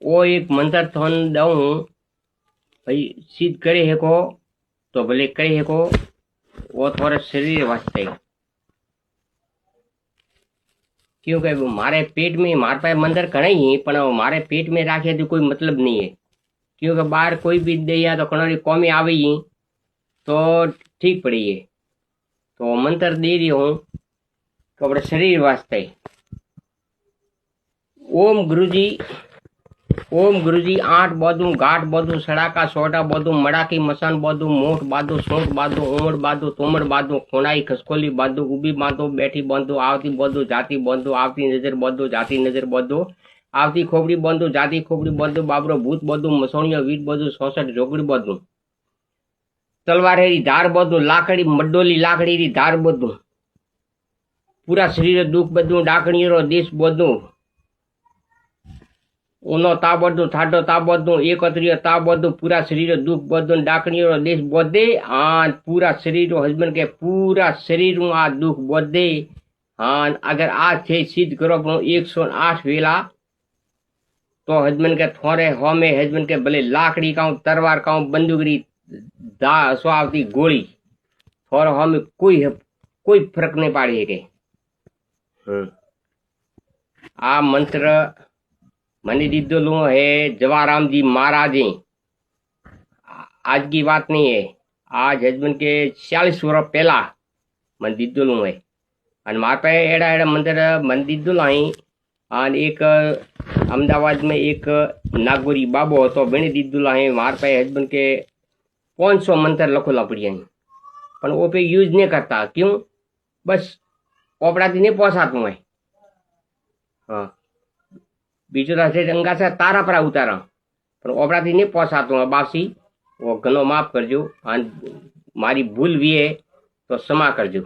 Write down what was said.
वो एक मंत्र थोन दऊं भाई सिद्ध करे है को तो भले करे है को वो थोड़े शरीर वास्ते क्योंकि मारे पेट में मारे पास मंदिर घणे ही पण मारे पेट में राखे तो कोई मतलब नहीं है क्योंकि बाहर कोई भी दिया तो घणो कौमी आवे ही तो ठीक पड़ी है तो मंत्र दे रही हूँ तो अपने शरीर वास्ते ओम गुरुजी 8 बादू घाट बादू सड़ाका सोटा बादू मड़ाकी मसान बादू मोट बादू सोट बादू उमड़ बादू तोमड़ बादू खोनाई खसकोली बादू उबी बांधो बैठी बांधो आवती बांधो जाती बांधो आवती नजर बांधो जाती नजर बांधो आवती खोपड़ी बांधो जाती खोपड़ी बांधो बाबरो भूत बांधो मसोणिया वीट बांधो 66 जोगड़ी बांधो तलवारेरी धार बांधो लाकड़ी मड्डोली लाकड़ी री धार बांधो पूरा शरीर दुख बांधो डाकणीरो देश बांधो ओनो ताबदू थाडो ताबदू एक अतरियो ताबदू पूरा शरीर दुख बदू डाकणीरो देश बदे हाँ पूरा शरीर हस्बैंड के पूरा शरीर आ दुख बदे हाँ अगर आज थे सिद्ध करो 108 वेला तो हस्बैंड के थोड़े होमे हस्बैंड के भले लाकड़ी का तरवार का बंदूकरी दा स्वावती गोली थोड़े होमे कोई फर्क नहीं पाड़ी के आ मंत्र मनी दीदोलू है जवाराम जी महाराज आज की बात नहीं है आज हस्बैंड के 40 वर्ष पहला मन दीदोलू है और मार पे एड़ा एड़ा मंदिर मन दीदोला ही और एक अहमदाबाद में एक नागोरी बाबो तो बेने दीदोला है मार पे हस्बैंड के 500 मंत्र लखोला पड़िया पर वो पे यूज नहीं करता क्यों बस ओपड़ा थी नहीं पहुंचातू है हाँ बीजो रंगा से तारा पर उतारा पर ओपड़ा थी नहीं पहुंचाता बापसी वो घनो माफ करजो मारी भूल भी है तो क्षमा करजो।